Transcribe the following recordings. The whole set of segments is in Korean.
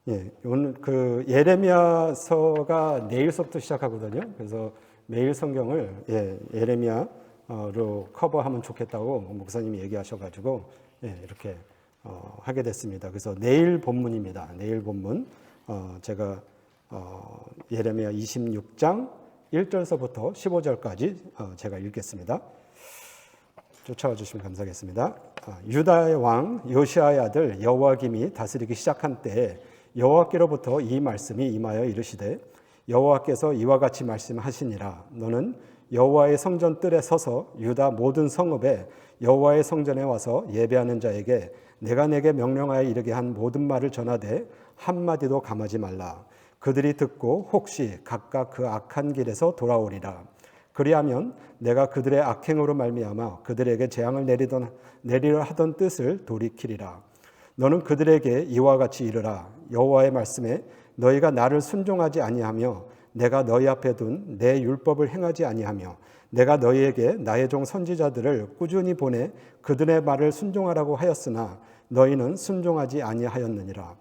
예, 오늘 그 예레미야서가 내일서부터 시작하거든요. 그래서 매일 성경을 예레미야로 커버하면 좋겠다고 목사님이 얘기하셔가지고 이렇게 하게 됐습니다. 그래서 내일 본문입니다. 내일 본문 제가 예레미야 26장 1절서부터 15절까지 제가 읽겠습니다. 쫓아와 주시면 감사하겠습니다. 유다의 왕 요시아의 아들 여호야김이 다스리기 시작한 때에 여호와께로부터 이 말씀이 임하여 이르시되 여호와께서 이와 같이 말씀하시니라. 너는 여호와의 성전 뜰에 서서 유다 모든 성읍에 여호와의 성전에 와서 예배하는 자에게 내가 내게 명령하여 이르게 한 모든 말을 전하되 한마디도 감하지 말라. 그들이 듣고 혹시 각각 그 악한 길에서 돌아오리라. 그리하면 내가 그들의 악행으로 말미암아 그들에게 재앙을 내리려 하던 뜻을 돌이키리라. 너는 그들에게 이와 같이 이르라. 여호와의 말씀에 너희가 나를 순종하지 아니하며 내가 너희 앞에 둔 내 율법을 행하지 아니하며 내가 너희에게 나의 종 선지자들을 꾸준히 보내 그들의 말을 순종하라고 하였으나 너희는 순종하지 아니하였느니라.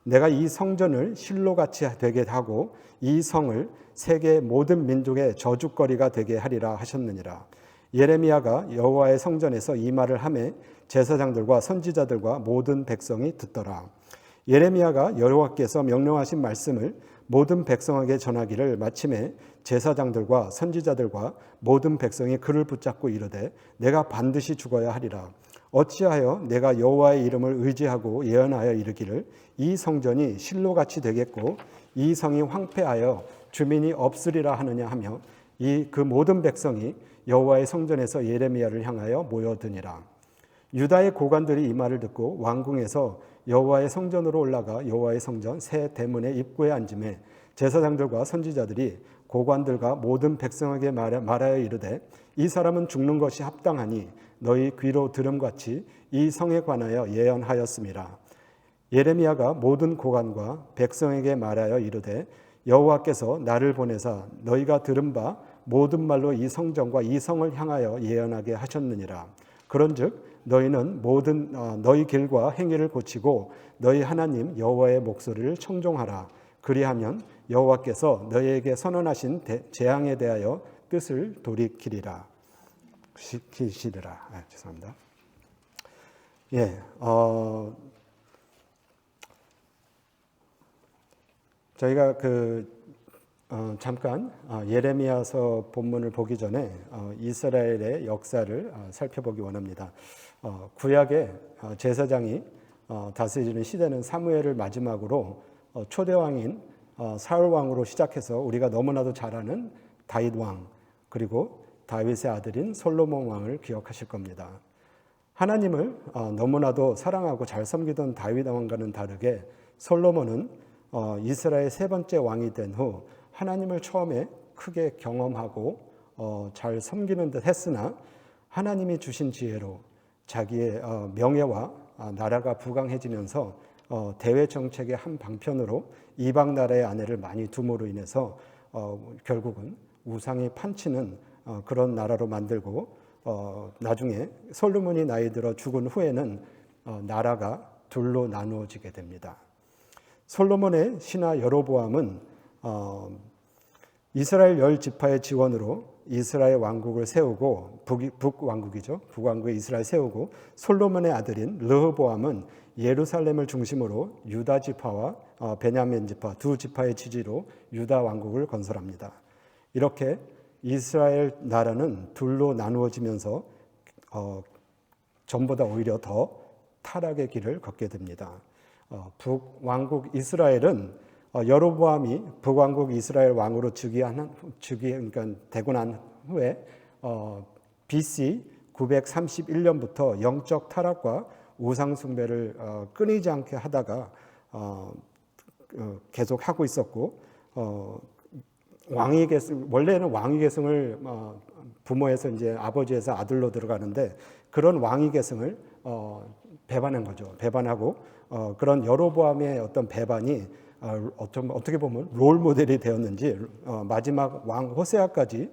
내가 이 성전을 실로같이 되게 하고 이 성을 세계 모든 민족의 저주거리가 되게 하리라 하셨느니라. 예레미야가 여호와의 성전에서 이 말을 하매 제사장들과 선지자들과 모든 백성이 듣더라. 예레미야가 여호와께서 명령하신 말씀을 모든 백성에게 전하기를 마침에 제사장들과 선지자들과 모든 백성이 그를 붙잡고 이르되 내가 반드시 죽어야 하리라. 어찌하여 내가 여호와의 이름을 의지하고 예언하여 이르기를 이 성전이 실로같이 되겠고 이 성이 황폐하여 주민이 없으리라 하느냐 하며 그 모든 백성이 여호와의 성전에서 예레미야를 향하여 모여드니라. 유다의 고관들이 이 말을 듣고 왕궁에서 여호와의 성전으로 올라가 여호와의 성전 새 대문의 입구에 앉음에 제사장들과 선지자들이 고관들과 모든 백성에게 말하여 이르되 이 사람은 죽는 것이 합당하니 너희 귀로 들음같이 이 성에 관하여 예언하였음이라. 예레미야가 모든 고관과 백성에게 말하여 이르되 여호와께서 나를 보내사 너희가 들은 바 모든 말로 이 성전과 이 성을 향하여 예언하게 하셨느니라. 그런즉 너희는 모든 너희 길과 행위를 고치고 너희 하나님 여호와의 목소리를 청종하라. 그리하면 여호와께서 너희에게 선언하신 재앙에 대하여 뜻을 돌이키리라. 죄송합니다. 저희가 잠깐 예레미야서 본문을 보기 전에 이스라엘의 역사를 살펴보기 원합니다. 구약의 제사장이 다스리는 시대는 사무엘을 마지막으로 초대왕인 사울 왕으로 시작해서 우리가 너무나도 잘 아는 다윗 왕 그리고 다윗의 아들인 솔로몬 왕을 기억하실 겁니다. 하나님을 너무나도 사랑하고 잘 섬기던 다윗 왕과는 다르게 솔로몬은 이스라엘 세 번째 왕이 된 후 하나님을 처음에 크게 경험하고 잘 섬기는 듯 했으나 하나님이 주신 지혜로 자기의 명예와 나라가 부강해지면서 대외 정책의 한 방편으로 이방 나라의 아내를 많이 둠으로 인해서 결국은 우상이 판치는 그런 나라로 만들고 나중에 솔로몬이 나이 들어 죽은 후에는 나라가 둘로 나누어지게 됩니다. 솔로몬의 신하 여로보암은 이스라엘 10지파의 지원으로 이스라엘 왕국을 세우고 북왕국이죠. 북왕국에 이스라엘 세우고 솔로몬의 아들인 르호보암은 예루살렘을 중심으로 유다 지파와 베냐민 지파 두 지파의 지지로 유다 왕국을 건설합니다. 이렇게 이스라엘 나라는 둘로 나누어지면서 전보다 오히려 더 타락의 길을 걷게 됩니다. 북왕국 이스라엘은 여로보암이 북왕국 이스라엘 왕으로 그러니까 되고 난 후에 BC 931년부터 영적 타락과 우상 숭배를 끊이지 않게 하다가 계속 하고 있었고 원래는 왕위 계승을 부모에서 이제 아버지에서 아들로 들어가는데 그런 왕위 계승을 배반한 거죠. 배반하고 그런 여로보암의 어떤 배반이 어떻게 보면 롤 모델이 되었는지 마지막 왕 호세아까지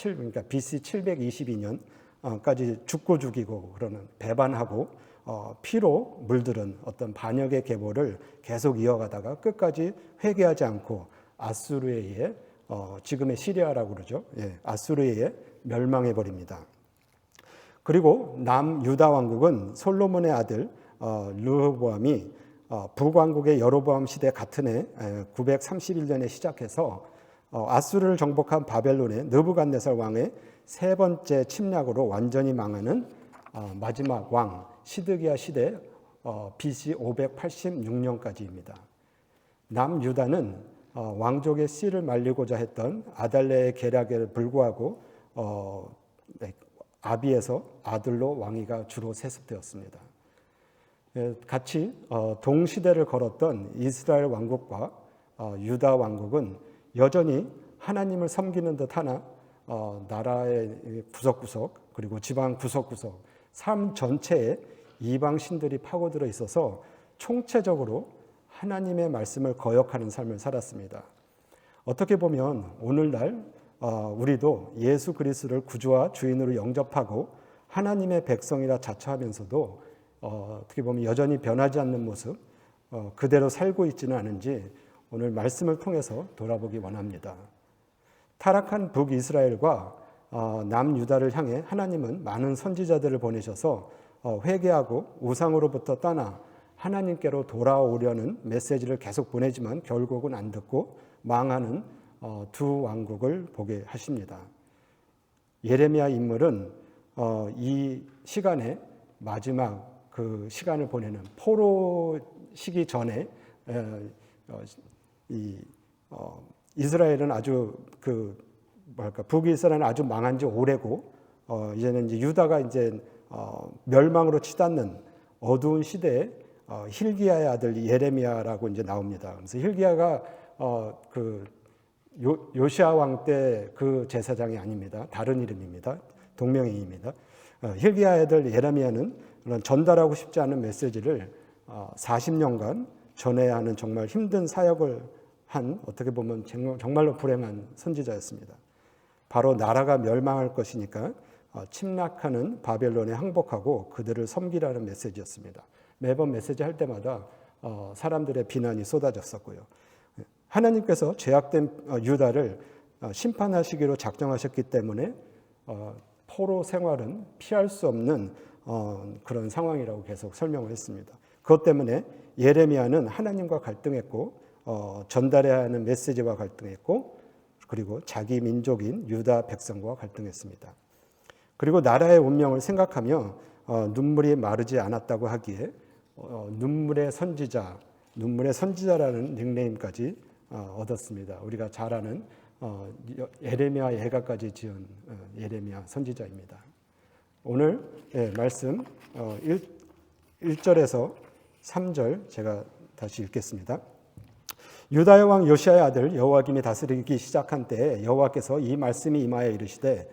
그러니까 BC 722년까지 죽고 죽이고 그러는 배반하고 피로 물들은 어떤 반역의 계보를 계속 이어가다가 끝까지 회개하지 않고 아수르에 의해 지금의 시리아라고 그러죠. 아수르에 의해 멸망해 버립니다. 그리고 남유다 왕국은 솔로몬의 아들 르호보암이 북왕국의 여로보암 시대 같은 해 931년에 시작해서 아수르를 정복한 바벨론의 느부갓네살 왕의 세 번째 침략으로 완전히 망하는 마지막 왕 시드기야 시대 BC 586년까지입니다. 남유다는 왕족의 씨를 말리고자 했던 아달랴의 계략에 불구하고 아비에서 아들로 왕위가 주로 세습되었습니다. 같이 동시대를 걸었던 이스라엘 왕국과 유다 왕국은 여전히 하나님을 섬기는 듯하나 나라의 구석구석 그리고 지방 구석구석 삶 전체에 이방 신들이 파고들어 있어서 총체적으로 하나님의 말씀을 거역하는 삶을 살았습니다. 어떻게 보면 오늘날 우리도 예수 그리스도를 구주와 주인으로 영접하고 하나님의 백성이라 자처하면서도 어떻게 보면 여전히 변하지 않는 모습 그대로 살고 있지는 않은지 오늘 말씀을 통해서 돌아보기 원합니다. 타락한 북이스라엘과 남유다를 향해 하나님은 많은 선지자들을 보내셔서 회개하고 우상으로부터 떠나 하나님께로 돌아오려는 메시지를 계속 보내지만 결국은 안 듣고 망하는 두 왕국을 보게 하십니다. 예레미야 인물은 이 시간에 마지막 그 시간을 보내는 포로 시기 전에 이스라엘은 아주 북이스라엘은 아주 망한 지 오래고 이제는 이제 유다가 이제 멸망으로 치닫는 어두운 시대에 hil기야의 아들 예레미야라고 이제 나옵니다. 그래서 hil기야가 요시아 왕 때 그 제사장이 아닙니다. 다른 이름입니다. 동명이인입니다. hil기야의 아들 예레미야는 그런 전달하고 싶지 않은 메시지를 40년간 전해야 하는 정말 힘든 사역을 한 어떻게 보면 정말로 불행한 선지자였습니다. 바로 나라가 멸망할 것이니까 침략하는 바벨론에 항복하고 그들을 섬기라는 메시지였습니다. 매번 메시지 할 때마다 사람들의 비난이 쏟아졌었고요. 하나님께서 죄악된 유다를 심판하시기로 작정하셨기 때문에 포로 생활은 피할 수 없는 그런 상황이라고 계속 설명을 했습니다. 그것 때문에 예레미야는 하나님과 갈등했고 전달해야 하는 메시지와 갈등했고 그리고 자기 민족인 유다 백성과 갈등했습니다. 그리고 나라의 운명을 생각하며 눈물이 마르지 않았다고 하기에 눈물의 선지자라는 닉네임까지 얻었습니다. 우리가 잘 아는 예레미야 예가까지 지은 예레미야 선지자입니다. 오늘 말씀 1절에서 3절 제가 다시 읽겠습니다. 유다의 왕 요시아의 아들 여호야김이 다스리기 시작한 때에 여호와께서 이 말씀이 임하여 이르시되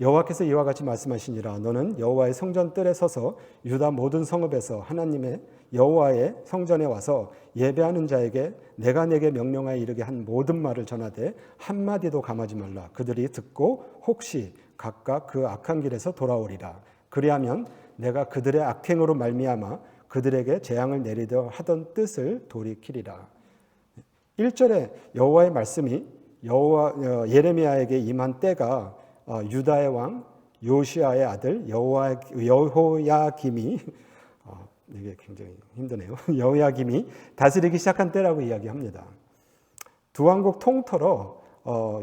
여호와께서 이와 같이 말씀하시니라. 너는 여호와의 성전 뜰에 서서 유다 모든 성읍에서 하나님의 여호와의 성전에 와서 예배하는 자에게 내가 내게 명령하여 이르게 한 모든 말을 전하되 한마디도 감하지 말라. 그들이 듣고 혹시 각각 그 악한 길에서 돌아오리라. 그리하면 내가 그들의 악행으로 말미암아 그들에게 재앙을 내리려 하던 뜻을 돌이키리라. 1절에 여호와의 말씀이 예레미야에게 임한 때가 유다의 왕 요시아의 아들 여호야김이 이게 굉장히 힘드네요. 여호야김이 다스리기 시작한 때라고 이야기합니다. 두 왕국 통틀어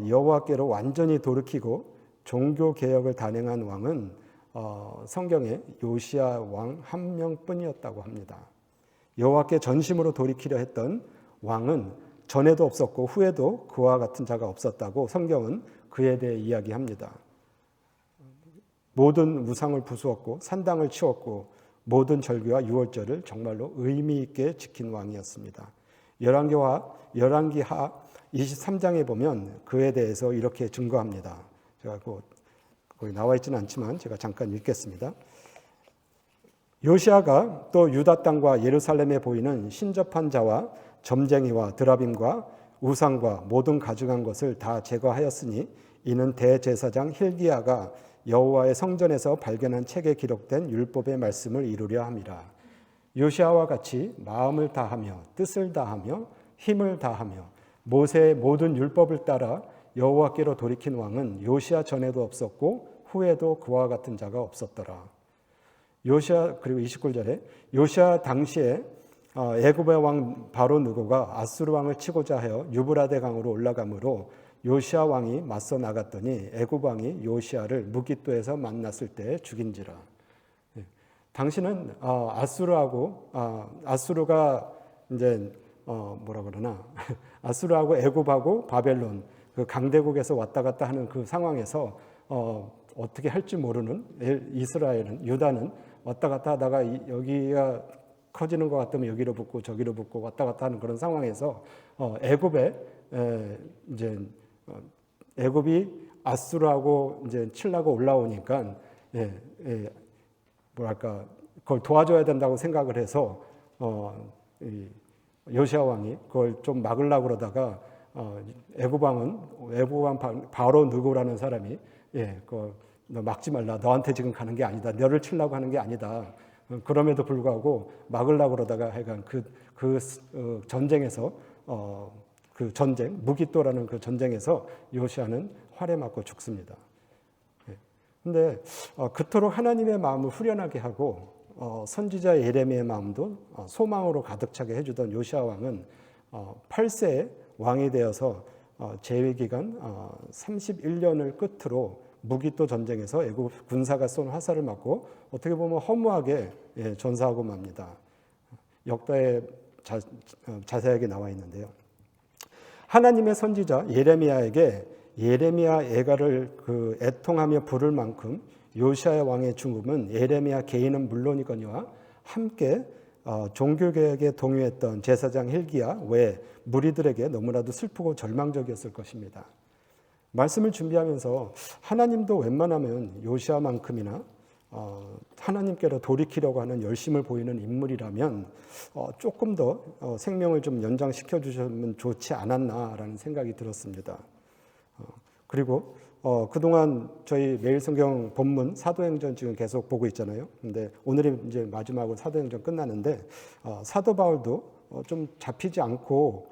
여호와께로 완전히 돌이키고 종교 개혁을 단행한 왕은 성경에 요시아 왕 한 명뿐이었다고 합니다. 여호와께 전심으로 돌이키려 했던 왕은 전에도 없었고 후에도 그와 같은 자가 없었다고 성경은 그에 대해 이야기합니다. 모든 우상을 부수었고 산당을 치웠고 모든 절기와 유월절을 정말로 의미 있게 지킨 왕이었습니다. 열왕기하 23장에 보면 그에 대해서 이렇게 증거합니다. 제가 거기 나와 있지는 않지만 제가 잠깐 읽겠습니다. 요시아가 또 유다 땅과 예루살렘에 보이는 신접한 자와 점쟁이와 드라빔과 우상과 모든 가증한 것을 다 제거하였으니 이는 대제사장 hil기야가 여호와의 성전에서 발견한 책에 기록된 율법의 말씀을 이루려 함이라. 요시아와 같이 마음을 다하며 뜻을 다하며 힘을 다하며 모세의 모든 율법을 따라 여호와께로 돌이킨 왕은 요시아 전에도 없었고 후에도 그와 같은 자가 없었더라. 요시아 그리고 29절에 요시아 당시에 애굽의 왕 바로 느고가 아수르 왕을 치고자 하여 유브라데 강으로 올라가므로 요시아 왕이 맞서 나갔더니 애굽 왕이 요시아를 무깃도에서 만났을 때 죽인지라. 당신은 아수르가 이제 뭐라 그러나 아수르하고 애굽하고 바벨론 그 강대국에서 왔다 갔다 하는 그 상황에서 어떻게 할지 모르는 이스라엘은 유다는 왔다 갔다 하다가 여기가 커지는 것 같으면 여기로 붙고 저기로 붙고 왔다 갔다 하는 그런 상황에서 애굽이 아수르하고 이제 칠라고 올라오니까 뭐랄까 그걸 도와줘야 된다고 생각을 해서 요시아 왕이 그걸 좀 막으려고 그러다가 애굽 왕 바로 느고라는 사람이 너 막지 말라. 너한테 지금 가는 게 아니다. 너를 치려고 하는 게 아니다. 그럼에도 불구하고 막으려고 그러다가 하여간 그 전쟁에서 그 전쟁 무깃도라는 그 전쟁에서 요시아는 활에 맞고 죽습니다. 근데 그토록 하나님의 마음을 후련하게 하고 선지자 예레미야의 마음도 소망으로 가득 차게 해주던 요시아 왕은 8세에 왕이 되어서 재위 기간 31년을 끝으로 무깃도 전쟁에서 애굽 군사가 쏜 화살을 맞고 어떻게 보면 허무하게 전사하고 맙니다. 역다에 자세하게 나와 있는데요. 하나님의 선지자 예레미야에게 예레미야 애가를 애통하며 부를 만큼 요시아 왕의 죽음은 예레미야 개인은 물론이거니와 함께 종교개혁에 동요했던 제사장 hil기야 외 무리들에게 너무나도 슬프고 절망적이었을 것입니다. 말씀을 준비하면서 하나님도 웬만하면 요시아만큼이나 하나님께로 돌이키려고 하는 열심을 보이는 인물이라면 조금 더 생명을 좀 연장시켜 주셨으면 좋지 않았나라는 생각이 들었습니다. 그리고 그동안 저희 매일 성경 본문 사도행전 지금 계속 보고 있잖아요. 근데 오늘이 이제 마지막으로 사도행전 끝나는데 사도 바울도 좀 잡히지 않고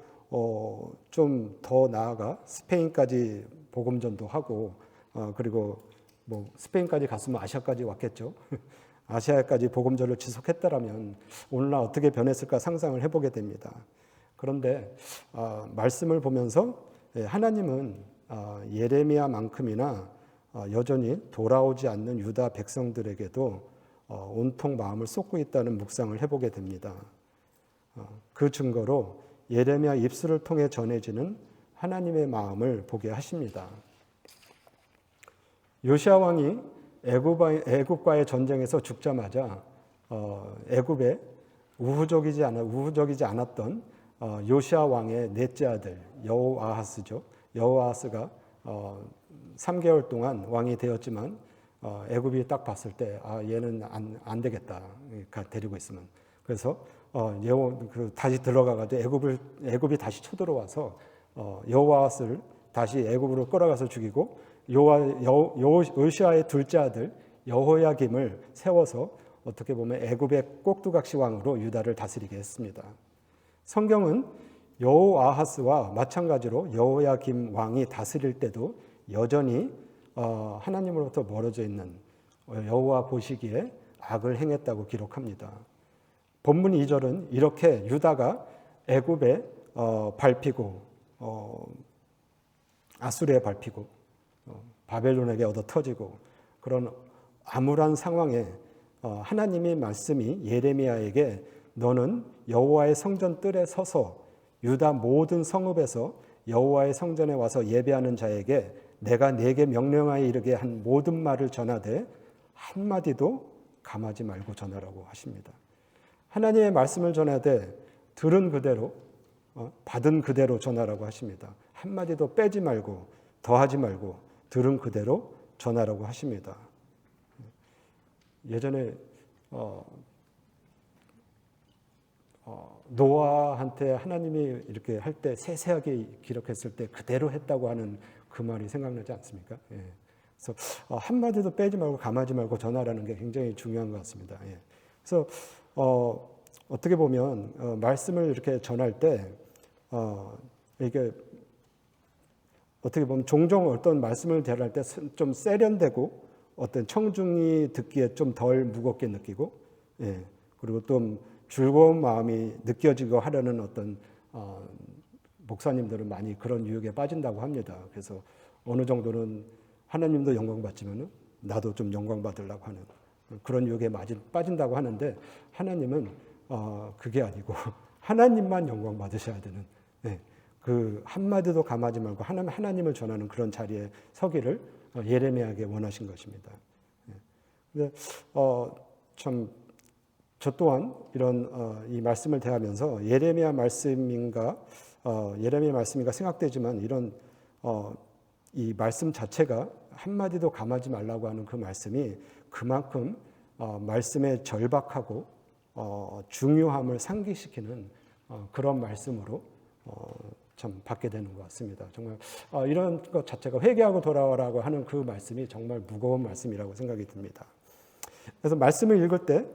좀 더 나아가 스페인까지 복음전도 하고 그리고 뭐 스페인까지 갔으면 아시아까지 왔겠죠. 아시아까지 복음전을 지속했다라면 오늘날 어떻게 변했을까 상상을 해보게 됩니다. 그런데 말씀을 보면서 하나님은 예레미야만큼이나 여전히 돌아오지 않는 유다 백성들에게도 온통 마음을 쏟고 있다는 묵상을 해보게 됩니다. 그 증거로 예레미야 입술을 통해 전해지는 하나님의 마음을 보게 하십니다. 요시아 왕이 애굽과의 전쟁에서 죽자마자 애굽에 우호적이지 않았던 요시아 왕의 넷째 아들 여호아하스죠. 여호아하스가 3개월 동안 왕이 되었지만 애굽이 딱 봤을 때 얘는 안 되겠다. 데리고 있으면. 그래서 다시 들어가가지고 애굽이 다시 쳐들어와서 여호아하스를 다시 애굽으로 끌어가서 죽이고 요시아의 둘째 아들 여호야김을 세워서 어떻게 보면 애굽의 꼭두각시 왕으로 유다를 다스리게 했습니다. 성경은 여호아하스와 마찬가지로 여호야김 왕이 다스릴 때도 여전히 하나님으로부터 멀어져 있는 여호와 보시기에 악을 행했다고 기록합니다. 본문 2절은 이렇게 유다가 애굽에 밟히고 아수르에 밟히고 바벨론에게 얻어 터지고 그런 암울한 상황에 하나님의 말씀이 예레미야에게 너는 여호와의 성전 뜰에 서서 유다 모든 성읍에서 여호와의 성전에 와서 예배하는 자에게 내가 네게 명령하여 이르게 한 모든 말을 전하되 한마디도 감하지 말고 전하라고 하십니다. 하나님의 말씀을 전하되 들은 그대로 받은 그대로 전하라고 하십니다. 한마디도 빼지 말고 더하지 말고 들은 그대로 전하라고 하십니다. 예전에 노아한테 하나님이 이렇게 할 때 세세하게 기록했을 때 그대로 했다고 하는 그 말이 생각나지 않습니까? 예. 그래서 한마디도 빼지 말고 감하지 말고 전하라는 게 굉장히 중요한 것 같습니다. 예. 그래서 어떻게 보면 말씀을 이렇게 전할 때 이게 어떻게 보면 종종 어떤 말씀을 대할 때 좀 세련되고 어떤 청중이 듣기에 좀 덜 무겁게 느끼고, 예, 그리고 좀 즐거운 마음이 느껴지고 하려는 어떤 목사님들은 많이 그런 유혹에 빠진다고 합니다. 그래서 어느 정도는 하나님도 영광 받지만은 나도 좀 영광 받으려고 하는 그런 유혹에 빠진다고 하는데, 하나님은 그게 아니고 하나님만 영광 받으셔야 되는, 예, 그 한마디도 감하지 말고 하나님을 전하는 그런 자리에 서기를 예레미야에게 원하신 것입니다. 근데 참 저 또한 이런 이 말씀을 대하면서 예레미야 말씀인가 생각되지만, 이런 이 말씀 자체가 한마디도 감하지 말라고 하는 그 말씀이 그만큼 말씀의 절박하고 중요함을 상기시키는 그런 말씀으로 참 받게 되는 것 같습니다. 정말 이런 것 자체가 회개하고 돌아오라고 하는 그 말씀이 정말 무거운 말씀이라고 생각이 듭니다. 그래서 말씀을 읽을 때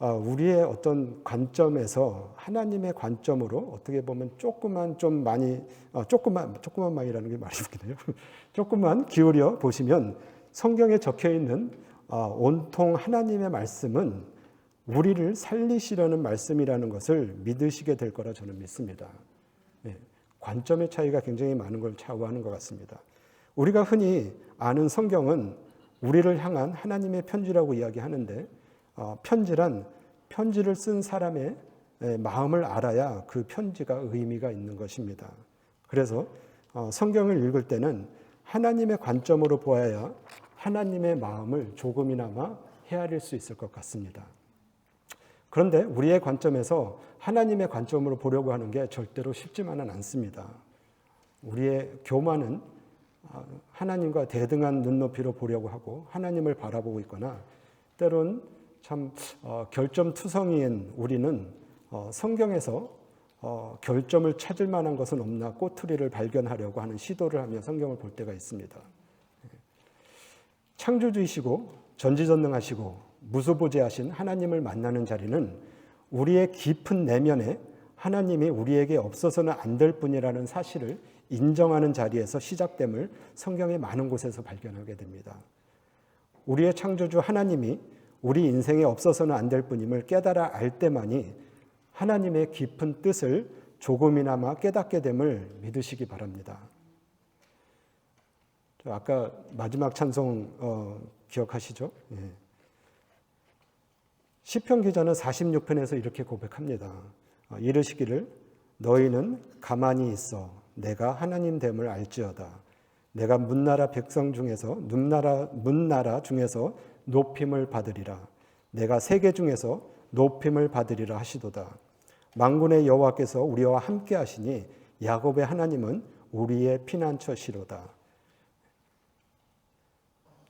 우리의 어떤 관점에서 하나님의 관점으로 어떻게 보면 조금만이라는 게 말이 웃기네요. 조금만 기울여 보시면 성경에 적혀 있는 온통 하나님의 말씀은 우리를 살리시려는 말씀이라는 것을 믿으시게 될 거라 저는 믿습니다. 예, 관점의 차이가 굉장히 많은 걸 차구하는 것 같습니다. 우리가 흔히 아는 성경은 우리를 향한 하나님의 편지라고 이야기하는데, 편지란 편지를 쓴 사람의 마음을 알아야 그 편지가 의미가 있는 것입니다. 그래서 성경을 읽을 때는 하나님의 관점으로 보아야 하나님의 마음을 조금이나마 헤아릴 수 있을 것 같습니다. 그런데 우리의 관점에서 하나님의 관점으로 보려고 하는 게 절대로 쉽지만은 않습니다. 우리의 교만은 하나님과 대등한 눈높이로 보려고 하고 하나님을 바라보고 있거나, 때론 참 결점투성이인 우리는 성경에서 결점을 찾을 만한 것은 없나 꼬투리를 발견하려고 하는 시도를 하며 성경을 볼 때가 있습니다. 창조주이시고 전지전능하시고 무소부재하신 하나님을 만나는 자리는 우리의 깊은 내면에 하나님이 우리에게 없어서는 안 될 뿐이라는 사실을 인정하는 자리에서 시작됨을 성경의 많은 곳에서 발견하게 됩니다. 우리의 창조주 하나님이 우리 인생에 없어서는 안 될 뿐임을 깨달아 알 때만이 하나님의 깊은 뜻을 조금이나마 깨닫게 됨을 믿으시기 바랍니다. 아까 마지막 찬송 기억하시죠? 예. 시편 기자는 46편에서 이렇게 고백합니다. 이르시기를 너희는 가만히 있어 내가 하나님 됨을 알지어다. 내가 문나라 중에서 높임을 받으리라. 내가 세계 중에서 높임을 받으리라 하시도다. 만군의 여호와께서 우리와 함께 하시니 야곱의 하나님은 우리의 피난처시로다.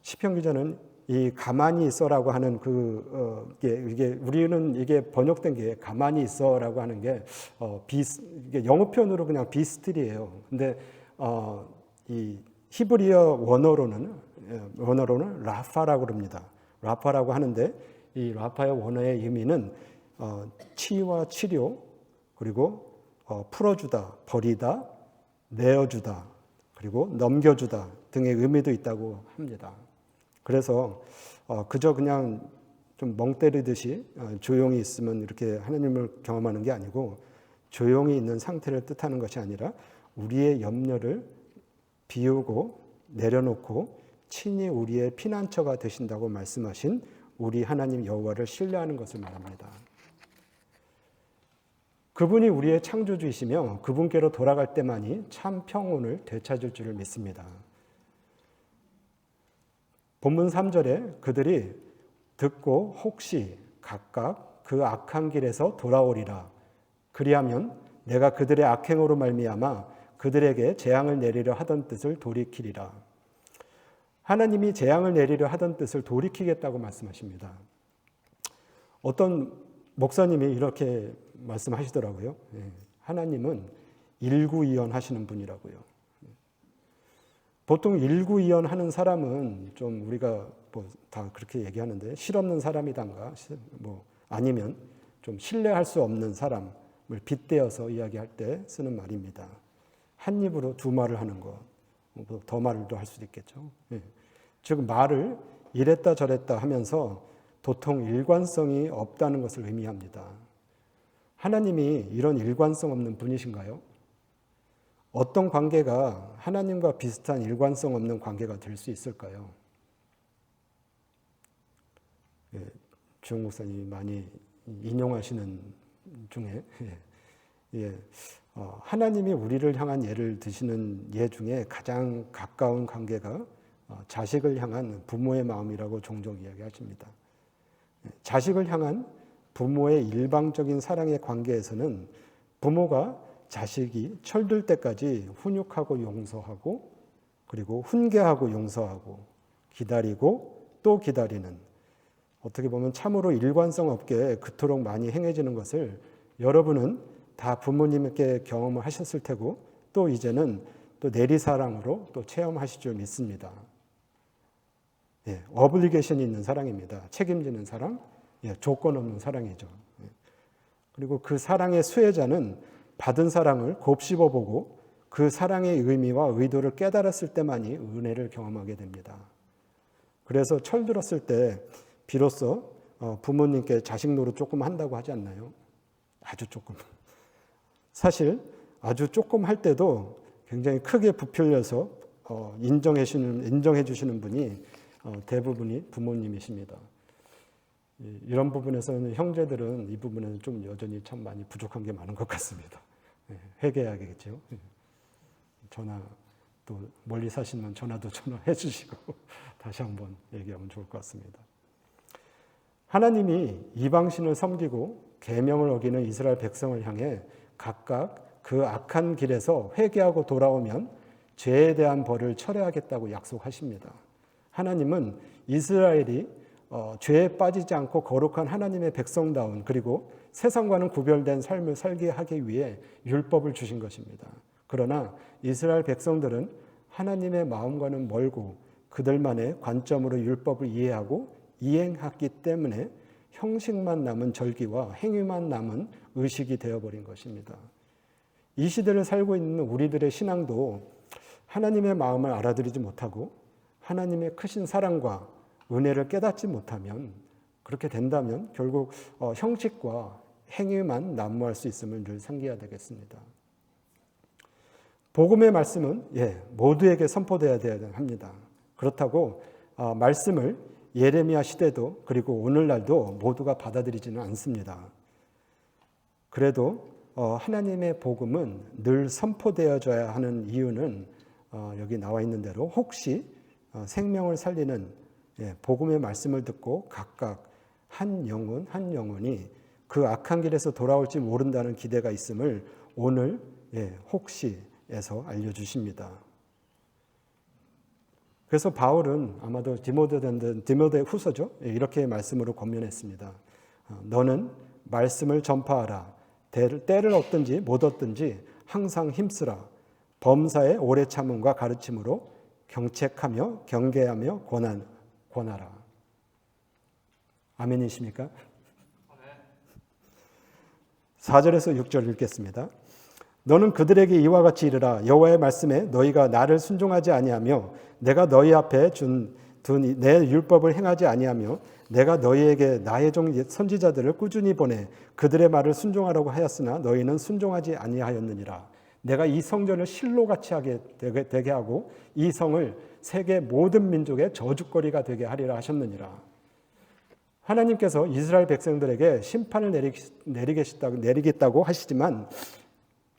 시편 기자는 이 가만히 있어라고 하는 이게 우리는 이게 번역된 게 가만히 있어라고 하는 게 이게 영어 표현으로 그냥 비스틸이에요. 근데 이 히브리어 원어로는 라파라고 그럽니다. 라파라고 하는데 이 라파의 원어의 의미는 치유와 치료, 그리고 풀어주다, 버리다, 내어주다, 그리고 넘겨주다 등의 의미도 있다고 합니다. 그래서 그저 그냥 좀 멍 때리듯이 조용히 있으면 이렇게 하나님을 경험하는 게 아니고, 조용히 있는 상태를 뜻하는 것이 아니라 우리의 염려를 비우고 내려놓고 친히 우리의 피난처가 되신다고 말씀하신 우리 하나님 여호와를 신뢰하는 것을 말합니다. 그분이 우리의 창조주이시며 그분께로 돌아갈 때만이 참 평온을 되찾을 줄을 믿습니다. 본문 3절에 그들이 듣고 혹시 각각 그 악한 길에서 돌아오리라. 그리하면 내가 그들의 악행으로 말미암아 그들에게 재앙을 내리려 하던 뜻을 돌이키리라. 하나님이 재앙을 내리려 하던 뜻을 돌이키겠다고 말씀하십니다. 어떤 목사님이 이렇게 말씀하시더라고요. 하나님은 일구이연 하시는 분이라고요. 보통 일구이연 하는 사람은 좀 우리가 다 그렇게 얘기하는데 실없는 사람이단가, 아니면 좀 신뢰할 수 없는 사람을 빗대어서 이야기할 때 쓰는 말입니다. 한 입으로 두 말을 하는 것, 더 말도 할 수도 있겠죠. 즉 말을 이랬다 저랬다 하면서 도통 일관성이 없다는 것을 의미합니다. 하나님이 이런 일관성 없는 분이신가요? 어떤 관계가 하나님과 비슷한 일관성 없는 관계가 될 수 있을까요? 주영 목사님이 많이 인용하시는 중에 하나님이 우리를 향한 예를 드시는 예 중에 가장 가까운 관계가 자식을 향한 부모의 마음이라고 종종 이야기하십니다. 자식을 향한 부모의 일방적인 사랑의 관계에서는 부모가 자식이 철들 때까지 훈육하고 용서하고 그리고 훈계하고 용서하고 기다리고 또 기다리는, 어떻게 보면 참으로 일관성 없게 그토록 많이 행해지는 것을 여러분은 다 부모님께 경험을 하셨을 테고 또 이제는 또 내리사랑으로 또 체험하실 줄 믿습니다. 어블리게이션이 있는 사랑입니다. 책임지는 사랑, 조건 없는 사랑이죠. 그리고 그 사랑의 수혜자는 받은 사랑을 곱씹어보고 그 사랑의 의미와 의도를 깨달았을 때만이 은혜를 경험하게 됩니다. 그래서 철들었을 때 비로소 부모님께 자식 노릇 조금 한다고 하지 않나요? 아주 조금. 사실 아주 조금 할 때도 굉장히 크게 부풀려서 인정해 주시는 분이 대부분이 부모님이십니다. 이런 부분에서는 형제들은 이 부분에는 좀 여전히 참 많이 부족한 게 많은 것 같습니다. 회개해야겠죠. 전화 또 멀리 사시면 전화도 전화해 주시고 다시 한번 얘기하면 좋을 것 같습니다. 하나님이 이방신을 섬기고 계명을 어기는 이스라엘 백성을 향해 각각 그 악한 길에서 회개하고 돌아오면 죄에 대한 벌을 철회하겠다고 약속하십니다. 하나님은 이스라엘이 죄에 빠지지 않고 거룩한 하나님의 백성다운 그리고 세상과는 구별된 삶을 살게 하기 위해 율법을 주신 것입니다. 그러나 이스라엘 백성들은 하나님의 마음과는 멀고 그들만의 관점으로 율법을 이해하고 이행했기 때문에 형식만 남은 절기와 행위만 남은 의식이 되어버린 것입니다. 이 시대를 살고 있는 우리들의 신앙도 하나님의 마음을 알아들이지 못하고 하나님의 크신 사랑과 은혜를 깨닫지 못하면, 그렇게 된다면 결국 형식과 행위만 난무할 수 있음을 늘 상기해야 되겠습니다. 복음의 말씀은 모두에게 선포되어야 합니다. 그렇다고 말씀을 예레미야 시대도 그리고 오늘날도 모두가 받아들이지는 않습니다. 그래도 하나님의 복음은 늘 선포되어져야 하는 이유는 여기 나와 있는 대로 혹시 생명을 살리는 복음의 말씀을 듣고 각각 한 영혼이 그 악한 길에서 돌아올지 모른다는 기대가 있음을 오늘 혹시에서 알려주십니다. 그래서 바울은 아마도 디모데 후서죠. 이렇게 말씀으로 권면했습니다. 너는 말씀을 전파하라. 때를 얻든지 못 얻든지 항상 힘쓰라. 범사의 오래 참음과 가르침으로 경책하며 경계하며 권하라. 아멘이십니까? 4절에서 6절 읽겠습니다. 너는 그들에게 이와 같이 이르라. 여호와의 말씀에 너희가 나를 순종하지 아니하며 내가 너희 앞에 둔 내 율법을 행하지 아니하며 내가 너희에게 나의 종 선지자들을 꾸준히 보내 그들의 말을 순종하라고 하였으나 너희는 순종하지 아니하였느니라. 내가 이 성전을 실로같이 되게 하고 이 성을 세계 모든 민족의 저주거리가 되게 하리라 하셨느니라. 하나님께서 이스라엘 백성들에게 심판을 내리겠다고 하시지만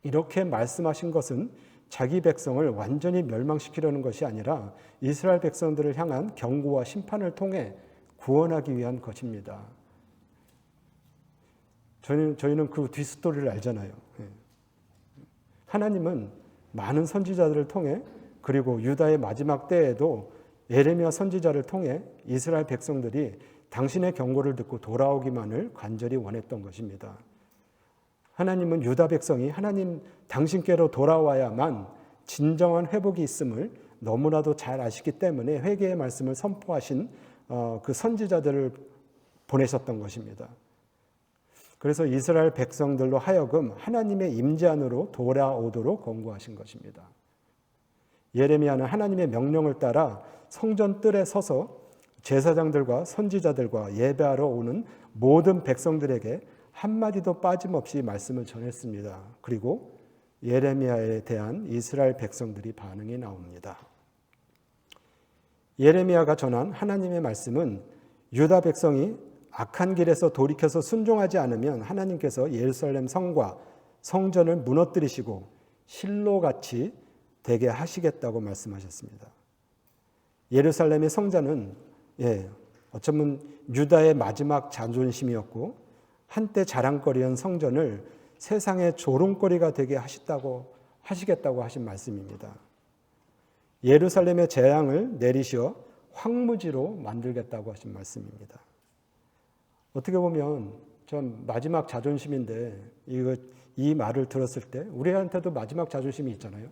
이렇게 말씀하신 것은 자기 백성을 완전히 멸망시키려는 것이 아니라 이스라엘 백성들을 향한 경고와 심판을 통해 구원하기 위한 것입니다. 저희는 그 뒷스토리를 알잖아요. 하나님은 많은 선지자들을 통해 그리고 유다의 마지막 때에도 예레미야 선지자를 통해 이스라엘 백성들이 당신의 경고를 듣고 돌아오기만을 간절히 원했던 것입니다. 하나님은 유다 백성이 하나님 당신께로 돌아와야만 진정한 회복이 있음을 너무나도 잘 아시기 때문에 회개의 말씀을 선포하신 그 선지자들을 보내셨던 것입니다. 그래서 이스라엘 백성들로 하여금 하나님의 임재 안으로 돌아오도록 권고하신 것입니다. 예레미야는 하나님의 명령을 따라 성전 뜰에 서서 제사장들과 선지자들과 예배하러 오는 모든 백성들에게 한마디도 빠짐없이 말씀을 전했습니다. 그리고 예레미야에 대한 이스라엘 백성들이 반응이 나옵니다. 예레미야가 전한 하나님의 말씀은 유다 백성이 악한 길에서 돌이켜서 순종하지 않으면 하나님께서 예루살렘 성과 성전을 무너뜨리시고 실로같이 되게 하시겠다고 말씀하셨습니다. 예루살렘의 성전은 어쩌면 유다의 마지막 자존심이었고 한때 자랑거리였던 성전을 세상의 조롱거리가 되게 하시겠다고 하신 말씀입니다. 예루살렘의 재앙을 내리시어 황무지로 만들겠다고 하신 말씀입니다. 어떻게 보면 좀 마지막 자존심인데 이 말을 들었을 때 우리한테도 마지막 자존심이 있잖아요.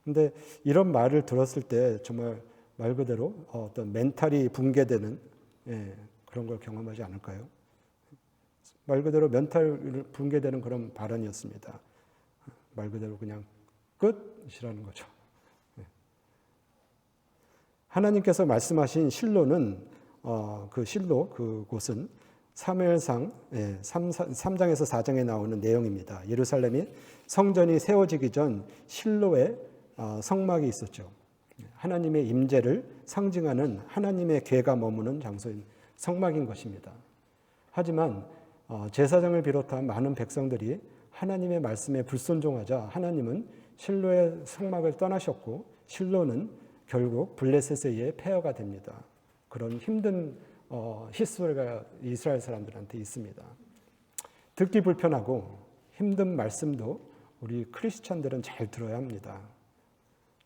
근데 이런 말을 들었을 때 정말 말 그대로 어떤 멘탈이 붕괴되는 그런 걸 경험하지 않을까요? 말 그대로 멘탈 붕괴되는 그런 발언이었습니다. 말 그대로 그냥 끝이라는 거죠. 하나님께서 말씀하신 실로는 그 실로 그곳은 사무엘상 3장에서 4장에 나오는 내용입니다. 예루살렘이 성전이 세워지기 전 실로에 성막이 있었죠. 하나님의 임재를 상징하는 하나님의 궤가 머무는 장소인 성막인 것입니다. 하지만 제사장을 비롯한 많은 백성들이 하나님의 말씀에 불순종하자 하나님은 실로의 성막을 떠나셨고 실로는 결국 블레셋에 의해 폐허가 됩니다. 그런 힘든 히스토리가 이스라엘 사람들한테 있습니다. 듣기 불편하고 힘든 말씀도 우리 크리스찬들은 잘 들어야 합니다.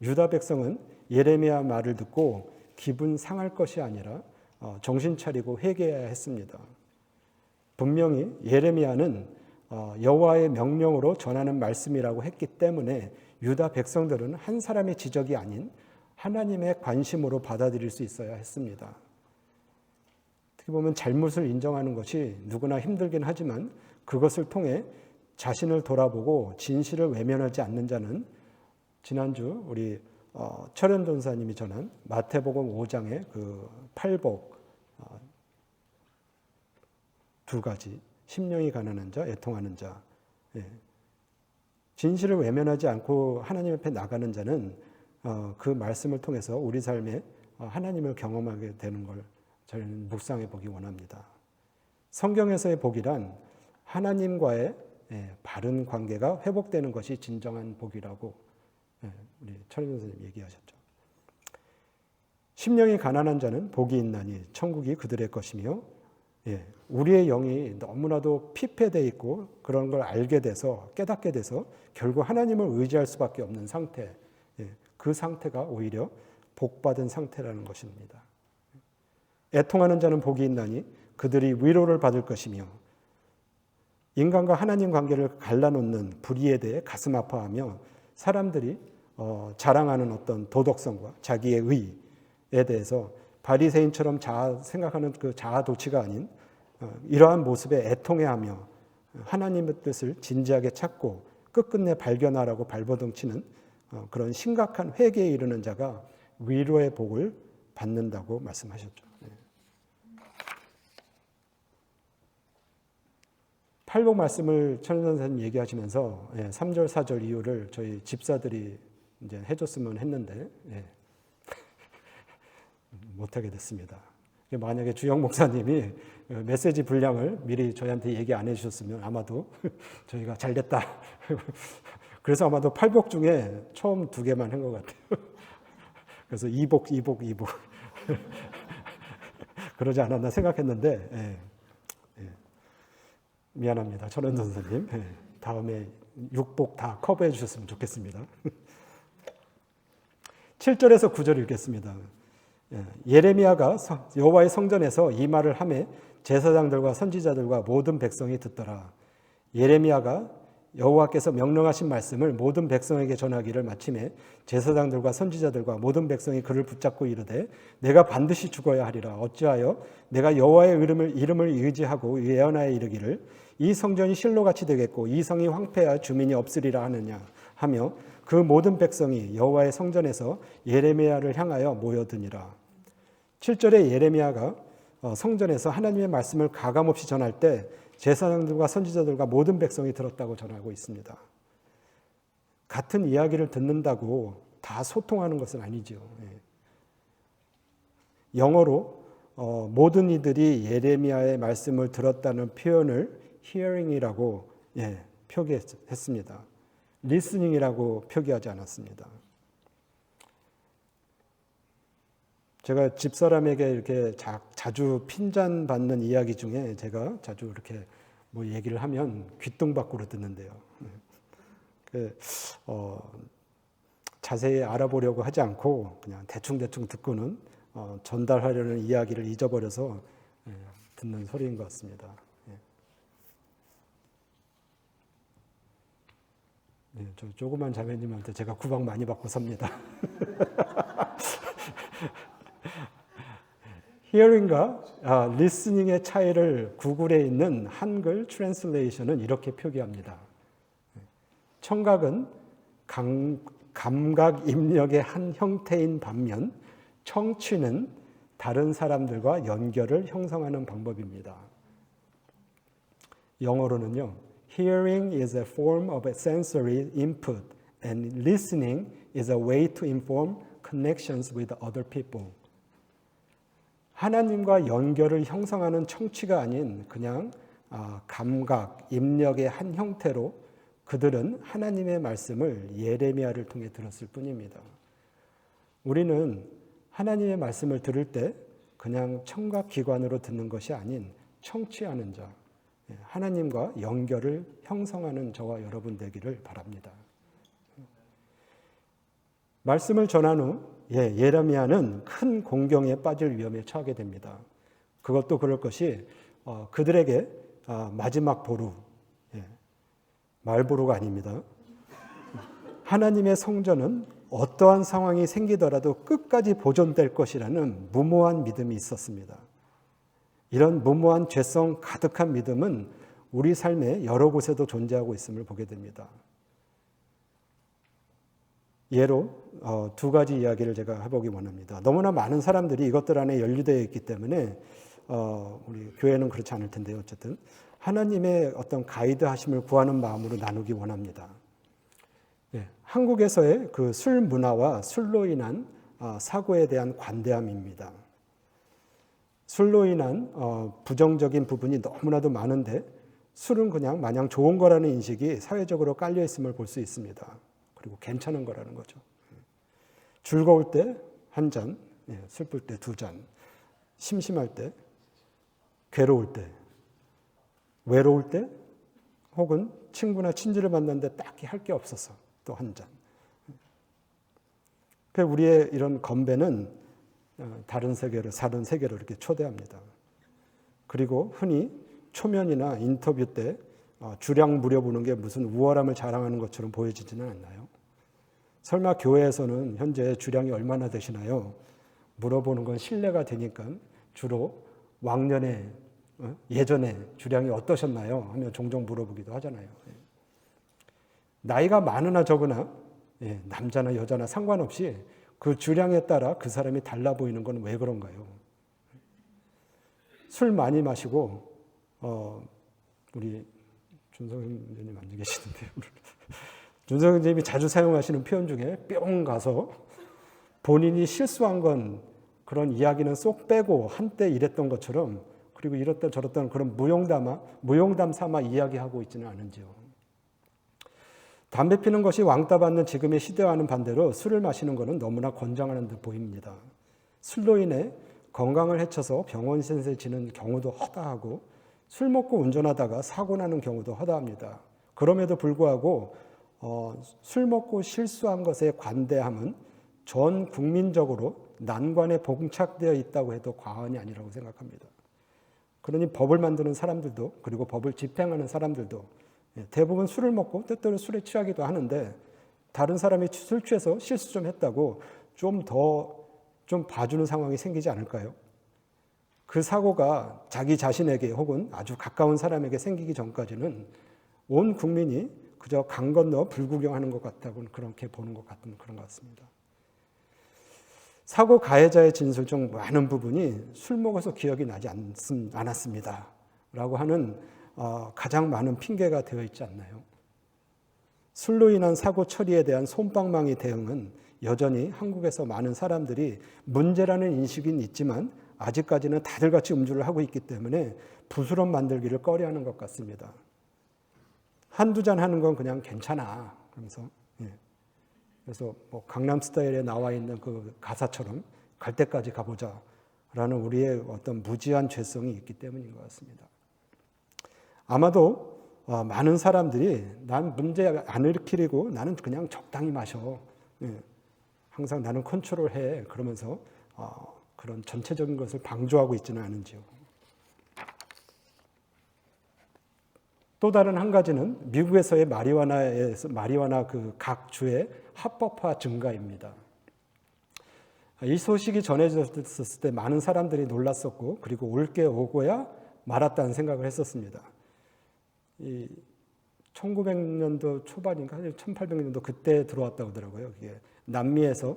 유다 백성은 예레미야 말을 듣고 기분 상할 것이 아니라 정신 차리고 회개해야 했습니다. 분명히 예레미야는 여호와의 명령으로 전하는 말씀이라고 했기 때문에 유다 백성들은 한 사람의 지적이 아닌 하나님의 관심으로 받아들일 수 있어야 했습니다. 어떻게 보면 잘못을 인정하는 것이 누구나 힘들긴 하지만 그것을 통해 자신을 돌아보고 진실을 외면하지 않는 자는 지난주 우리 철현 전사님이 전한 마태복음 5장의 그 팔복 두 가지 심령이 가난한 자, 애통하는 자, 진실을 외면하지 않고 하나님 앞에 나가는 자는 그 말씀을 통해서 우리 삶에 하나님을 경험하게 되는 걸 저희는 묵상해 보기 원합니다. 성경에서의 복이란 하나님과의 바른 관계가 회복되는 것이 진정한 복이라고 우리 철현 선생님 얘기하셨죠. 심령이 가난한 자는 복이 있나니 천국이 그들의 것이며 우리의 영이 너무나도 피폐되어 있고 그런 걸 알게 돼서 깨닫게 돼서 결국 하나님을 의지할 수밖에 없는 상태, 그 상태가 오히려 복받은 상태라는 것입니다. 애통하는 자는 복이 있나니 그들이 위로를 받을 것이며 인간과 하나님 관계를 갈라놓는 불의에 대해 가슴 아파하며 사람들이 자랑하는 어떤 도덕성과 자기의 의에 대해서 바리새인처럼 생각하는 그 자아도취가 아닌 이러한 모습에 애통해하며 하나님의 뜻을 진지하게 찾고 끝끝내 발견하라고 발버둥 치는 그런 심각한 회개에 이르는 자가 위로의 복을 받는다고 말씀하셨죠. 팔복 말씀을 천연 선생님 얘기하시면서 3절, 4절 이유를 저희 집사들이 이제 해줬으면 했는데 못하게 됐습니다. 만약에 주영 목사님이 메시지 분량을 미리 저희한테 얘기 안 해주셨으면 아마도 저희가 잘 됐다. 그래서 아마도 팔복 중에 처음 2개만 한 것 같아요. 그래서 2복. 그러지 않았나 생각했는데 미안합니다. 천원 선생님. 다음에 6복 다 커버해 주셨으면 좋겠습니다. 7절에서 9절 읽겠습니다. 예레미야가 여호와의 성전에서 이 말을 하매 제사장들과 선지자들과 모든 백성이 듣더라. 예레미야가 여호와께서 명령하신 말씀을 모든 백성에게 전하기를 마침에 제사장들과 선지자들과 모든 백성이 그를 붙잡고 이르되 내가 반드시 죽어야 하리라. 어찌하여 내가 여호와의 이름을 의지하고 예언하여 이르기를 이 성전이 실로같이 되겠고 이 성이 황폐하 주민이 없으리라 하느냐 하며 그 모든 백성이 여호와의 성전에서 예레미야를 향하여 모여드니라. 7절에 예레미야가 성전에서 하나님의 말씀을 가감없이 전할 때 제사장들과 선지자들과 모든 백성이 들었다고 전하고 있습니다. 같은 이야기를 듣는다고 다 소통하는 것은 아니죠. 영어로 모든 이들이 예레미야의 말씀을 들었다는 표현을 hearing이라고 표기했습니다. listening이라고 표기하지 않았습니다. 제가 집사람에게 이렇게 자주 핀잔 받는 이야기 중에 제가 자주 이렇게 뭐 얘기를 하면 귀뚱밖으로 듣는데요. 자세히 알아보려고 하지 않고 그냥 대충 듣고는 전달하려는 이야기를 잊어버려서 듣는 소리인 것 같습니다. 저 조그만 자매님한테 제가 구박 많이 받고 삽니다. hearing과 listening의 차이를 구글에 있는 한글 트랜슬레이션은 이렇게 표기합니다. 청각은 감각 입력의 한 형태인 반면 청취는 다른 사람들과 연결을 형성하는 방법입니다. 영어로는요, hearing is a form of sensory input and listening is a way to inform connections with other people. 하나님과 연결을 형성하는 청취가 아닌 그냥 감각, 입력의 한 형태로 그들은 하나님의 말씀을 예레미야를 통해 들었을 뿐입니다. 우리는 하나님의 말씀을 들을 때 그냥 청각기관으로 듣는 것이 아닌 청취하는 자, 하나님과 연결을 형성하는 저와 여러분 되기를 바랍니다. 말씀을 전한 후 예레미야는 큰 공경에 빠질 위험에 처하게 됩니다. 그것도 그럴 것이 그들에게 마지막 보루, 말보루가 아닙니다. 하나님의 성전은 어떠한 상황이 생기더라도 끝까지 보존될 것이라는 무모한 믿음이 있었습니다. 이런 무모한 죄성 가득한 믿음은 우리 삶의 여러 곳에도 존재하고 있음을 보게 됩니다. 예로 두 가지 이야기를 제가 해보기 원합니다. 너무나 많은 사람들이 이것들 안에 연루되어 있기 때문에 우리 교회는 그렇지 않을 텐데요. 어쨌든 하나님의 어떤 가이드 하심을 구하는 마음으로 나누기 원합니다. 한국에서의 그 술 문화와 술로 인한 사고에 대한 관대함입니다. 술로 인한 부정적인 부분이 너무나도 많은데 술은 그냥 마냥 좋은 거라는 인식이 사회적으로 깔려 있음을 볼 수 있습니다. 그리고 괜찮은 거라는 거죠. 즐거울 때 한 잔, 슬플 때 두 잔, 심심할 때, 괴로울 때, 외로울 때, 혹은 친구나 친지를 만났는데 딱히 할 게 없어서 또 한 잔. 우리의 이런 건배는 다른 세계로 이렇게 초대합니다. 그리고 흔히 초면이나 인터뷰 때 주량 물어보는 게 무슨 우월함을 자랑하는 것처럼 보여지지는 않나요? 설마 교회에서는 현재 주량이 얼마나 되시나요? 물어보는 건 신뢰가 되니까 주로 왕년에 예전에 주량이 어떠셨나요? 하며 종종 물어보기도 하잖아요. 나이가 많으나 적으나 남자나 여자나 상관없이 그 주량에 따라 그 사람이 달라 보이는 건 왜 그런가요? 술 많이 마시고 우리 준성 선생님 앉아 계시는데요. 준성 선생님이 자주 사용하시는 표현 중에 뿅 가서 본인이 실수한 건 그런 이야기는 쏙 빼고 한때 이랬던 것처럼 그리고 이렇다 저렇다 그런 무용담 삼아 이야기하고 있지는 않은지요. 담배 피는 것이 왕따 받는 지금의 시대와는 반대로 술을 마시는 것은 너무나 권장하는 듯 보입니다. 술로 인해 건강을 해쳐서 병원 sen세 지는 경우도 허다하고 술 먹고 운전하다가 사고 나는 경우도 허다합니다. 그럼에도 불구하고 술 먹고 실수한 것에 관대함은 전 국민적으로 난관에 봉착되어 있다고 해도 과언이 아니라고 생각합니다. 그러니 법을 만드는 사람들도 그리고 법을 집행하는 사람들도 대부분 술을 먹고 때때로 술에 취하기도 하는데 다른 사람이 술 취해서 실수 좀 했다고 좀 봐주는 상황이 생기지 않을까요? 그 사고가 자기 자신에게 혹은 아주 가까운 사람에게 생기기 전까지는 온 국민이 그저 강 건너 불구경하는 것 같다고는 그렇게 보는 것 같은 그런 것 같습니다. 사고 가해자의 진술 중 많은 부분이 술 먹어서 기억이 나지 않았습니다 라고 하는 가장 많은 핑계가 되어 있지 않나요? 술로 인한 사고 처리에 대한 솜방망이 대응은 여전히 한국에서 많은 사람들이 문제라는 인식은 있지만 아직까지는 다들 같이 음주를 하고 있기 때문에 부스럼 만들기를 꺼려하는 것 같습니다. 한두 잔 하는 건 그냥 괜찮아. 그러면서 그래서 뭐 강남스타일에 나와 있는 그 가사처럼 갈 때까지 가보자라는 우리의 어떤 무지한 죄성이 있기 때문인 것 같습니다. 아마도 많은 사람들이 난 문제 안 일으키고 나는 그냥 적당히 마셔. 항상 나는 컨트롤해. 그러면서 그런 전체적인 것을 방조하고 있지는 않은지요. 또 다른 한 가지는 미국에서의 마리화나 그 각 주의 합법화 증가입니다. 이 소식이 전해졌을 때 많은 사람들이 놀랐었고 그리고 올게 오고야 말았다는 생각을 했었습니다. 이 1900년도 초반인가 1800년도 그때 들어왔다고 하더라고요. 이게 남미에서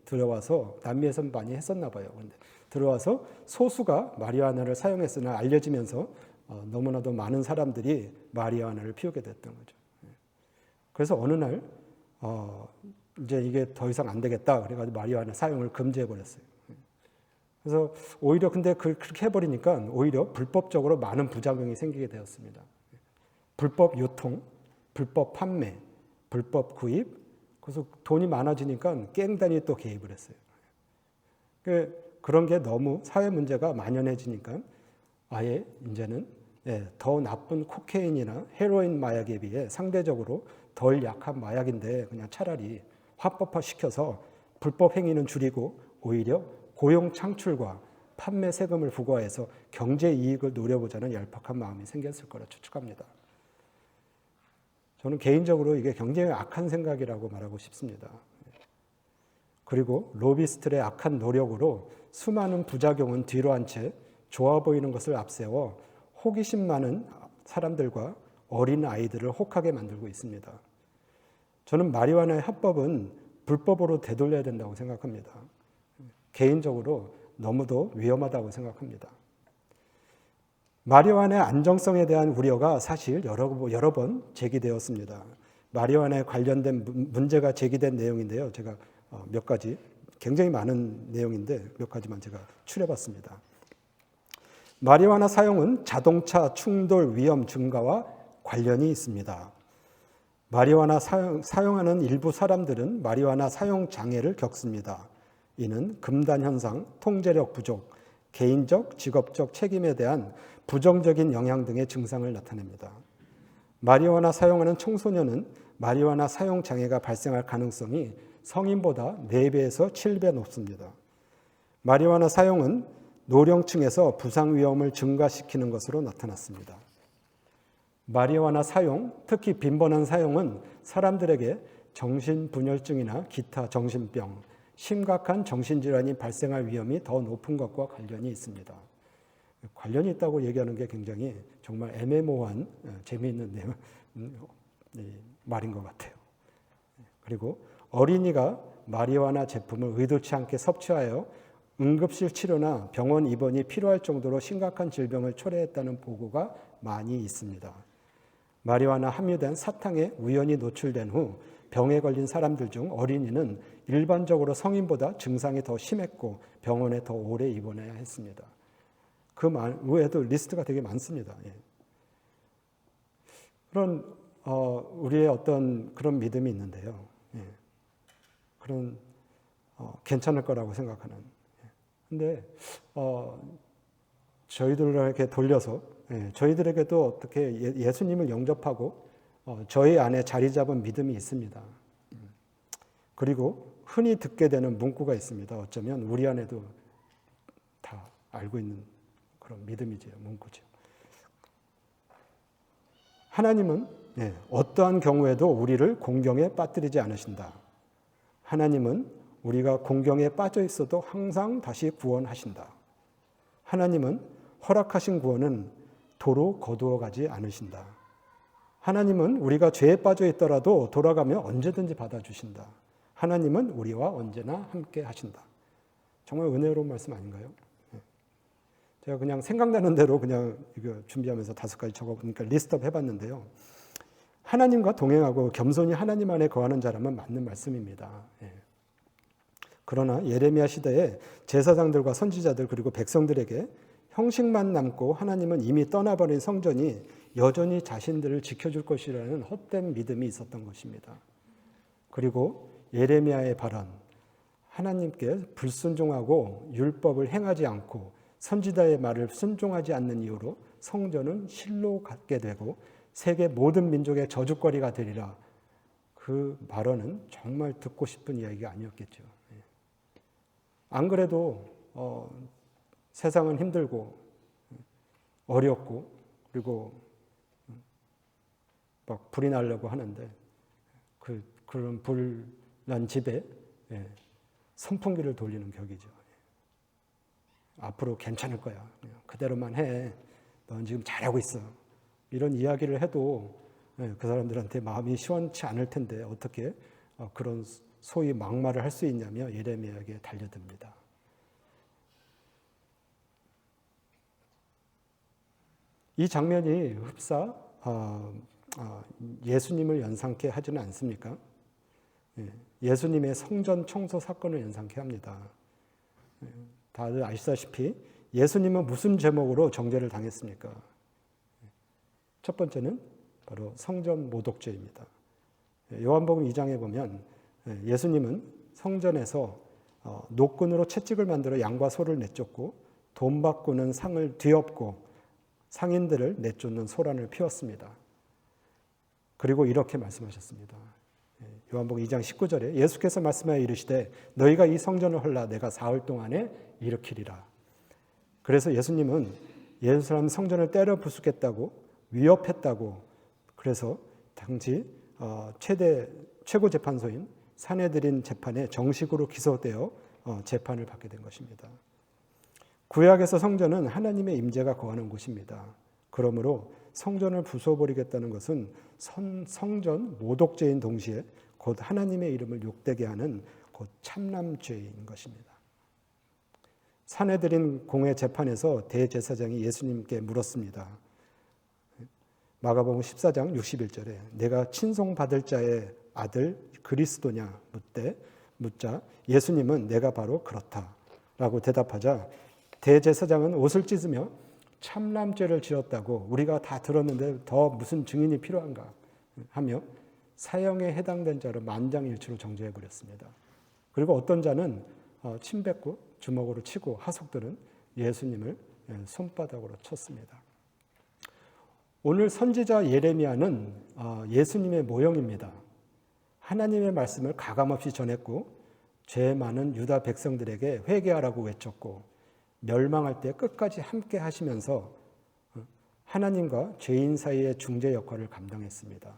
들어와서 남미에서 많이 했었나 봐요. 근데 들어와서 소수가 마리화나를 사용했으나 알려지면서 너무나도 많은 사람들이 마리화나를 피우게 됐던 거죠. 그래서 어느 날 이제 이게 더 이상 안 되겠다 그래가지고 마리화나 사용을 금지해 버렸어요. 그래서 오히려 근데 그렇게 해버리니까 오히려 불법적으로 많은 부작용이 생기게 되었습니다. 불법 유통, 불법 판매, 불법 구입, 그래서 돈이 많아지니까 갱단이 또 개입을 했어요. 그런 게 너무 사회 문제가 만연해지니까 아예 이제는 더 나쁜 코케인이나 헤로인 마약에 비해 상대적으로 덜 약한 마약인데 그냥 차라리 합법화 시켜서 불법 행위는 줄이고 오히려 고용 창출과 판매 세금을 부과해서 경제 이익을 노려보자는 얄팍한 마음이 생겼을 거라 추측합니다. 저는 개인적으로 이게 굉장히 악한 생각이라고 말하고 싶습니다. 그리고 로비스트의 악한 노력으로 수많은 부작용은 뒤로 한 채 좋아 보이는 것을 앞세워 호기심 많은 사람들과 어린 아이들을 혹하게 만들고 있습니다. 저는 마리화나의 합법은 불법으로 되돌려야 된다고 생각합니다. 개인적으로 너무도 위험하다고 생각합니다. 마리화나의 안정성에 대한 우려가 사실 여러 번 제기되었습니다. 마리화나에 관련된 문제가 제기된 내용인데요. 제가 몇 가지, 굉장히 많은 내용인데 몇 가지만 제가 추려봤습니다. 마리화나 사용은 자동차 충돌 위험 증가와 관련이 있습니다. 마리화나 사용하는 일부 사람들은 마리화나 사용 장애를 겪습니다. 이는 금단 현상, 통제력 부족, 개인적, 직업적 책임에 대한 부정적인 영향 등의 증상을 나타냅니다. 마리화나 사용하는 청소년은 마리화나 사용 장애가 발생할 가능성이 성인보다 4배에서 7배 높습니다. 마리화나 사용은 노령층에서 부상 위험을 증가시키는 것으로 나타났습니다. 마리화나 사용, 특히 빈번한 사용은 사람들에게 정신분열증이나 기타 정신병, 심각한 정신질환이 발생할 위험이 더 높은 것과 관련이 있습니다. 관련이 있다고 얘기하는 게 굉장히 정말 애매모호한 재미있는 말인 것 같아요. 그리고 어린이가 마리화나 제품을 의도치 않게 섭취하여 응급실 치료나 병원 입원이 필요할 정도로 심각한 질병을 초래했다는 보고가 많이 있습니다. 마리화나 함유된 사탕에 우연히 노출된 후 병에 걸린 사람들 중 어린이는 일반적으로 성인보다 증상이 더 심했고 병원에 더 오래 입원해야 했습니다. 그 외에도 리스트가 되게 많습니다. 그런 우리의 어떤 그런 믿음이 있는데요. 그런 괜찮을 거라고 생각하는. 근데 저희들에게 돌려서 저희들에게도 어떻게 예수님을 영접하고 저희 안에 자리 잡은 믿음이 있습니다. 그리고 흔히 듣게 되는 문구가 있습니다. 어쩌면 우리 안에도 다 알고 있는 그런 믿음이죠. 문구죠. 하나님은 어떠한 경우에도 우리를 공경에 빠뜨리지 않으신다. 하나님은 우리가 공경에 빠져 있어도 항상 다시 구원하신다. 하나님은 허락하신 구원은 도로 거두어 가지 않으신다. 하나님은 우리가 죄에 빠져 있더라도 돌아가면 언제든지 받아주신다. 하나님은 우리와 언제나 함께 하신다. 정말 은혜로운 말씀 아닌가요? 제가 그냥 생각나는 대로 그냥 이거 준비하면서 5가지 적어보니까 리스트업 해봤는데요. 하나님과 동행하고 겸손히 하나님 안에 거하는 자라면 맞는 말씀입니다. 그러나 예레미야 시대에 제사장들과 선지자들 그리고 백성들에게 형식만 남고 하나님은 이미 떠나버린 성전이 여전히 자신들을 지켜줄 것이라는 헛된 믿음이 있었던 것입니다. 그리고 예레미야의 발언, 하나님께 불순종하고 율법을 행하지 않고 선지자의 말을 순종하지 않는 이유로 성전은 실로 갖게 되고 세계 모든 민족의 저주거리가 되리라. 그 발언은 정말 듣고 싶은 이야기가 아니었겠죠. 안 그래도 세상은 힘들고 어렵고 그리고 막 불이 나려고 하는데 그런 불난 집에 선풍기를 돌리는 격이죠. 앞으로 괜찮을 거야. 그대로만 해. 넌 지금 잘하고 있어. 이런 이야기를 해도 그 사람들한테 마음이 시원치 않을 텐데 어떻게 그런 소위 막말을 할 수 있냐며 예레미야에게 달려듭니다. 이 장면이 흡사 예수님을 연상케 하지는 않습니까? 예수님의 성전 청소 사건을 연상케 합니다. 다들 아시다시피 예수님은 무슨 제목으로 정죄를 당했습니까? 첫 번째는 바로 성전 모독죄입니다. 요한복음 2장에 보면 예수님은 성전에서 노끈으로 채찍을 만들어 양과 소를 내쫓고 돈 바꾸는 상을 뒤엎고 상인들을 내쫓는 소란을 피웠습니다. 그리고 이렇게 말씀하셨습니다. 요한복음 2장 19절에 예수께서 말씀하여 이르시되 너희가 이 성전을 헐라 내가 사흘 동안에 일으키리라. 그래서 예수님은 예루살렘 성전을 때려 부수겠다고 위협했다고 그래서 당시 최고 재판소인 산헤드린 재판에 정식으로 기소되어 재판을 받게 된 것입니다. 구약에서 성전은 하나님의 임재가 거하는 곳입니다. 그러므로 성전을 부숴버리겠다는 것은 성전 모독죄인 동시에 곧 하나님의 이름을 욕되게 하는 곧 참남죄인 것입니다. 산헤드린 공회 재판에서 대제사장이 예수님께 물었습니다. 마가복음 14장 61절에 내가 친송받을 자의 아들 그리스도냐 묻자 예수님은 내가 바로 그렇다라고 대답하자 대제사장은 옷을 찢으며 참남죄를 지었다고 우리가 다 들었는데 더 무슨 증인이 필요한가 하며 사형에 해당된 자를 만장일치로 정죄해버렸습니다. 그리고 어떤 자는 침 뱉고 주먹으로 치고 하속들은 예수님을 손바닥으로 쳤습니다. 오늘 선지자 예레미야는 예수님의 모형입니다. 하나님의 말씀을 가감없이 전했고 죄 많은 유다 백성들에게 회개하라고 외쳤고 멸망할 때 끝까지 함께 하시면서 하나님과 죄인 사이의 중재 역할을 감당했습니다.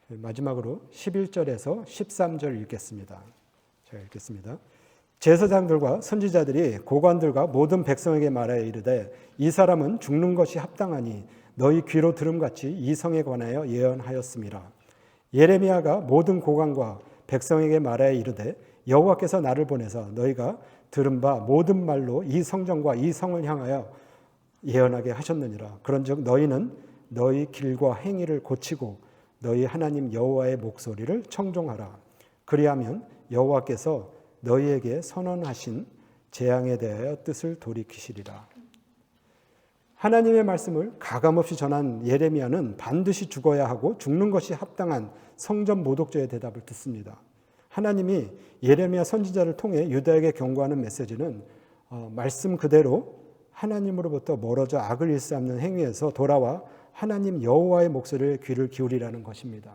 마지막으로 11절에서 13절 읽겠습니다. 제가 읽겠습니다. 제사장들과 선지자들이 고관들과 모든 백성에게 말하여 이르되 이 사람은 죽는 것이 합당하니 너희 귀로 들음같이 이 성에 관하여 예언하였음이라. 예레미야가 모든 고관과 백성에게 말하여 이르되 여호와께서 나를 보내서 너희가 들은 바 모든 말로 이 성전과 이 성을 향하여 예언하게 하셨느니라. 그런즉 너희는 너희 길과 행위를 고치고 너희 하나님 여호와의 목소리를 청종하라. 그리하면 여호와께서 너희에게 선언하신 재앙에 대하여 뜻을 돌이키시리라. 하나님의 말씀을 가감없이 전한 예레미야는 반드시 죽어야 하고 죽는 것이 합당한 성전 모독죄의 대답을 듣습니다. 하나님이 예레미야 선지자를 통해 유다에게 경고하는 메시지는 말씀 그대로 하나님으로부터 멀어져 악을 일삼는 행위에서 돌아와 하나님 여호와의 목소리에 귀를 기울이라는 것입니다.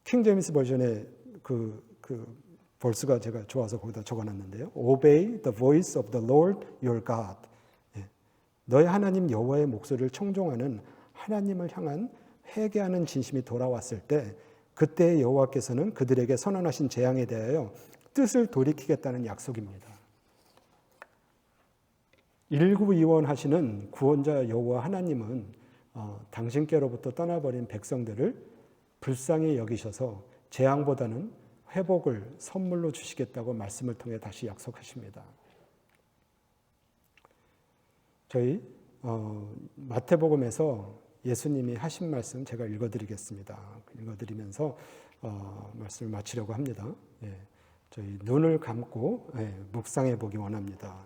킹 제임스 버전의 그 벌스가 제가 좋아서 거기다 적어놨는데요. Obey the voice of the Lord your God. 너희 하나님 여호와의 목소리를 청종하는 하나님을 향한 회개하는 진심이 돌아왔을 때 그때 여호와께서는 그들에게 선언하신 재앙에 대하여 뜻을 돌이키겠다는 약속입니다. 일구이원하시는 구원자 여호와 하나님은 당신께로부터 떠나버린 백성들을 불쌍히 여기셔서 재앙보다는 회복을 선물로 주시겠다고 말씀을 통해 다시 약속하십니다. 저희 마태복음에서 예수님이 하신 말씀 제가 읽어드리겠습니다. 읽어드리면서 말씀을 마치려고 합니다. 저희 눈을 감고 묵상해 보기 원합니다.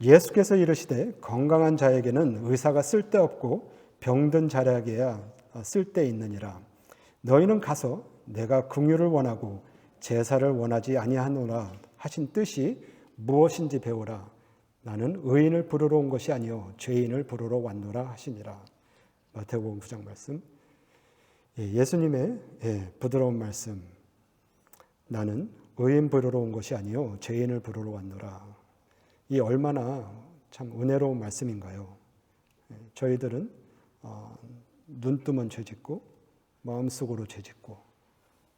예수께서 이르시되 건강한 자에게는 의사가 쓸데없고 병든 자에게야 쓸데있느니라. 너희는 가서 내가 긍휼을 원하고 제사를 원하지 아니하노라 하신 뜻이 무엇인지 배우라. 나는 의인을 부르러 온 것이 아니요 죄인을 부르러 왔노라 하시니라. 마태복음 9장 말씀. 예수님의 부드러운 말씀. 나는 의인 부르러 온 것이 아니요 죄인을 부르러 왔노라. 이 얼마나 참 은혜로운 말씀인가요? 저희들은 눈 뜨면 죄짓고 마음속으로 죄짓고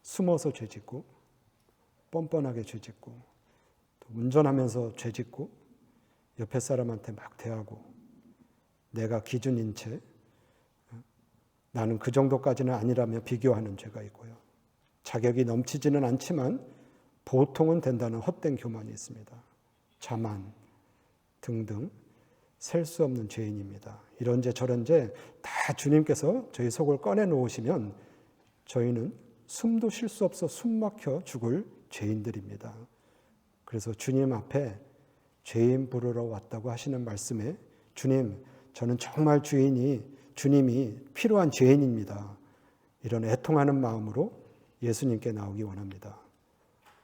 숨어서 죄짓고 뻔뻔하게 죄짓고 운전하면서 죄짓고 옆에 사람한테 막 대하고 내가 기준인 채 나는 그 정도까지는 아니라며 비교하는 죄가 있고요. 자격이 넘치지는 않지만 보통은 된다는 헛된 교만이 있습니다. 자만 등등 셀 수 없는 죄인입니다. 이런 죄 저런 죄 다 주님께서 저희 속을 꺼내 놓으시면 저희는 숨도 쉴 수 없어 숨 막혀 죽을 죄인들입니다. 그래서 주님 앞에 죄인 부르러 왔다고 하시는 말씀에 주님, 저는 정말 주님이 필요한 죄인입니다. 이런 애통하는 마음으로 예수님께 나오기 원합니다.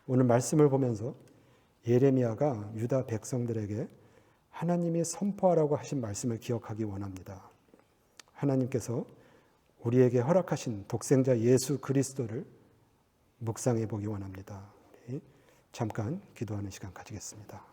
오늘 말씀을 보면서 예레미야가 유다 백성들에게 하나님이 선포하라고 하신 말씀을 기억하기 원합니다. 하나님께서 우리에게 허락하신 독생자 예수 그리스도를 묵상해 보기 원합니다. 잠깐 기도하는 시간 가지겠습니다.